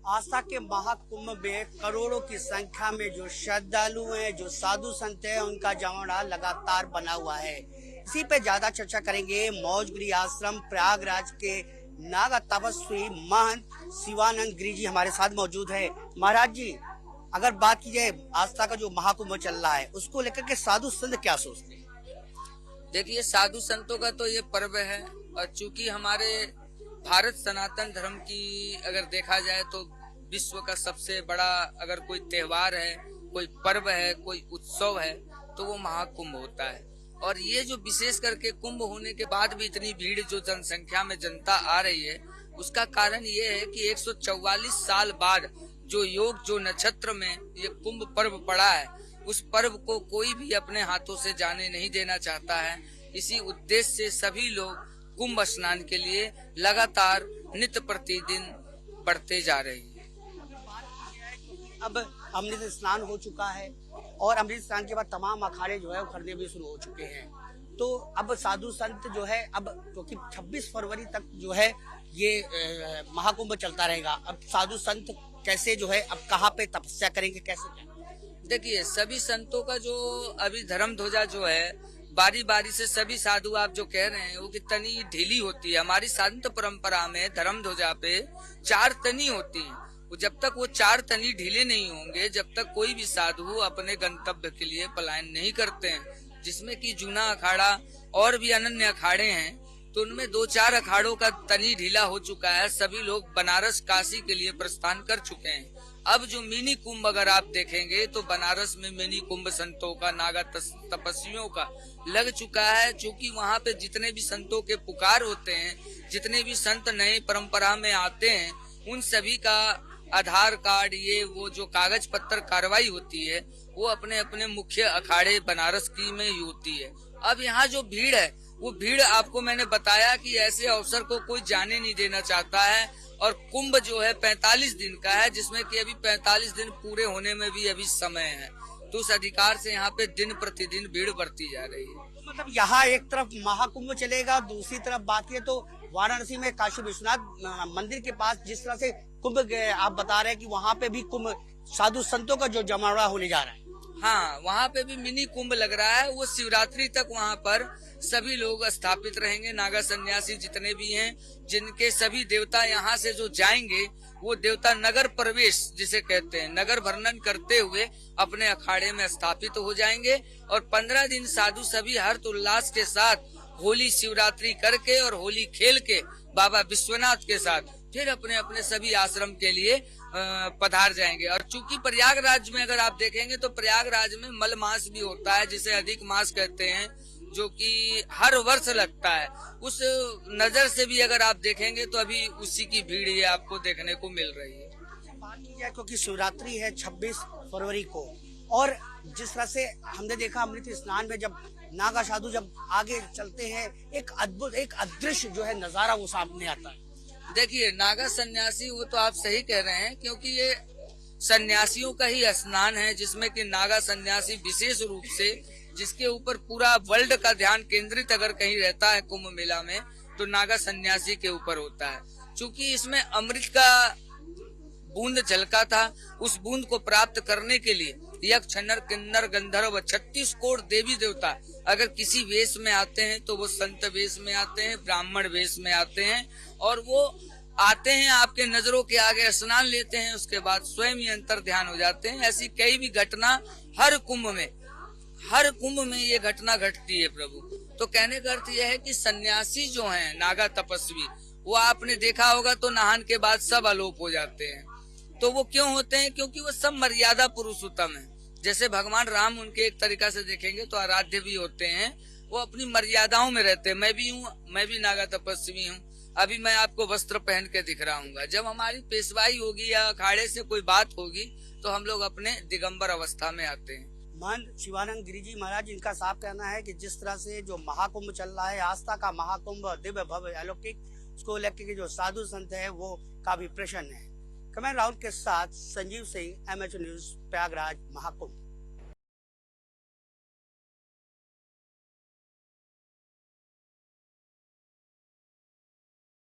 आस्था के महाकुंभ में करोड़ों की संख्या में जो श्रद्धालु हैं, जो साधु संत हैं, उनका जमावड़ा लगातार बना हुआ है। इसी पे ज्यादा चर्चा करेंगे। मौजगिरी आश्रम प्रयागराज के नागा तपस्वी महंत शिवानंद गिरी जी हमारे साथ मौजूद है। महाराज जी, अगर बात की जाए आस्था का जो महाकुंभ चल रहा है, उसको लेकर के साधु संत क्या सोचते हैं? देखिए, साधु संतों का तो ये पर्व है, और चूंकि हमारे भारत सनातन धर्म की अगर देखा जाए तो विश्व का सबसे बड़ा अगर कोई त्योहार है, कोई पर्व है, कोई उत्सव है, तो वो महाकुंभ होता है। और ये जो विशेष करके कुंभ होने के बाद भी इतनी भीड़ जो जनसंख्या में जनता आ रही है, उसका कारण ये है कि 144 साल बाद जो योग जो नक्षत्र में ये कुंभ पर्व पड़ा है, उस पर्व को कोई भी अपने हाथों से जाने नहीं देना चाहता है। इसी उद्देश्य से सभी लोग कुंभ स्नान के लिए लगातार नित्य प्रतिदिन बढ़ते जा रहे हैं। अब अमृत स्नान हो चुका है और अमृत स्नान के बाद तमाम अखाड़े जो है उखड़ने भी शुरू हो चुके हैं। तो अब साधु संत जो है, अब क्योंकि 26 फरवरी तक जो है ये महाकुंभ चलता रहेगा, अब साधु संत कैसे जो है, अब कहाँ पे तपस्या करेंगे, कैसे क्या? देखिए, सभी संतों का जो अभी धर्म ध्वजा जो है, बारी बारी से सभी साधु आप जो कह रहे हैं वो कितनी ढीली होती है। हमारी संत परंपरा में धर्म ध्वजा पे 4 तनी होती है। जब तक वो 4 तनी ढीले नहीं होंगे, जब तक कोई भी साधु अपने गंतव्य के लिए पलायन नहीं करते हैं। जिसमें कि जूना अखाड़ा और भी अनन्य अखाड़े हैं, तो उनमें 2-4 अखाड़ों का तनी ढीला हो चुका है। सभी लोग बनारस काशी के लिए प्रस्थान कर चुके हैं। अब जो मिनी कुंभ अगर आप देखेंगे तो बनारस में मिनी कुंभ संतों का, नागा तपस्वियों का लग चुका है। चूंकि वहाँ पे जितने भी संतों के पुकार होते हैं, जितने भी संत नए परंपरा में आते हैं, उन सभी का आधार कार्ड, ये वो जो कागज पत्र कार्रवाई होती है, वो अपने अपने मुख्य अखाड़े बनारस की में ही होती है। अब यहाँ जो भीड़ है, वो भीड़ आपको मैंने बताया कि ऐसे अवसर को कोई जाने नहीं देना चाहता है। और कुंभ जो है 45 दिन का है, जिसमें कि अभी 45 दिन पूरे होने में भी अभी समय है। तो उस अधिकार से यहाँ पे दिन प्रतिदिन भीड़ बढ़ती जा रही है। मतलब यहाँ एक तरफ महाकुंभ चलेगा, दूसरी तरफ बात है तो वाराणसी में काशी विश्वनाथ मंदिर के पास जिस तरह से कुंभ आप बता रहे हैं कि वहाँ पे भी कुंभ साधु संतों का जो जमावड़ा होने जा रहा है। हाँ, वहाँ पे भी मिनी कुंभ लग रहा है। वो शिवरात्रि तक वहाँ पर सभी लोग स्थापित रहेंगे। नागा सन्यासी जितने भी हैं, जिनके सभी देवता यहाँ से जो जाएंगे, वो देवता नगर प्रवेश जिसे कहते हैं, नगर वर्णन करते हुए अपने अखाड़े में स्थापित हो जाएंगे। और 15 दिन साधु सभी हर्ष उल्लास के साथ होली शिवरात्रि करके और होली खेल के बाबा विश्वनाथ के साथ फिर अपने अपने सभी आश्रम के लिए पधार जाएंगे। और चूंकि प्रयागराज में अगर आप देखेंगे तो प्रयागराज में मल मास भी होता है, जिसे अधिक मास कहते हैं, जो कि हर वर्ष लगता है। उस नजर से भी अगर आप देखेंगे तो अभी उसी की भीड़ ये आपको देखने को मिल रही है। बात की जाए क्योंकि शिवरात्रि है 26 फरवरी को, और जिस तरह से हमने देखा अमृत स्नान में जब नागा साधु जब आगे चलते हैं, एक अद्भुत, एक अदृश्य जो है नजारा वो सामने आता है। देखिए, नागा सन्यासी, वो तो आप सही कह रहे हैं, क्योंकि ये सन्यासियों का ही स्नान है, जिसमें कि नागा सन्यासी विशेष रूप से, जिसके ऊपर पूरा वर्ल्ड का ध्यान केंद्रित अगर कहीं रहता है कुंभ मेला में, तो नागा सन्यासी के ऊपर होता है। चूंकि इसमें अमृत का बूंद झलका था, उस बूंद को प्राप्त करने के लिए यक्ष, छन्नर, किन्नर, गंधर्व 36 कोट देवी देवता अगर किसी वेश में आते हैं तो वो संत वेश में आते हैं, ब्राह्मण वेश में आते हैं, और वो आते हैं आपके नजरों के आगे, स्नान लेते हैं, उसके बाद स्वयं ही अंतर ध्यान हो जाते हैं। ऐसी कई भी घटना हर कुंभ में ये घटना घटती है प्रभु। तो कहने का अर्थ यह है कि सन्यासी जो हैं, नागा तपस्वी, वो आपने देखा होगा तो नहान के बाद सब अलोप हो जाते हैं। तो वो क्यों होते हैं? क्योंकि वो सब मर्यादा पुरुषोत्तम है। जैसे भगवान राम, उनके एक तरीका से देखेंगे तो आराध्य भी होते हैं, वो अपनी मर्यादाओं में रहते हैं। मैं भी हूँ, मैं भी नागा तपस्वी हूँ। अभी मैं आपको वस्त्र पहन के दिख रहा हूँ। जब हमारी पेशवाई होगी या अखाड़े से कोई बात होगी तो हम लोग अपने दिगंबर अवस्था में आते हैं। महंत शिवानंद गिरी जी महाराज, इनका साफ कहना है कि जिस तरह से जो महाकुंभ चल रहा है, आस्था का महाकुंभ, दिव्य भव्य अलौकिक, उसको लेकर के जो साधु संत है वो काफी प्रसन्न है। कैमरा राउंड के साथ संजीव सिंह, MH न्यूज, प्रयागराज महाकुंभ।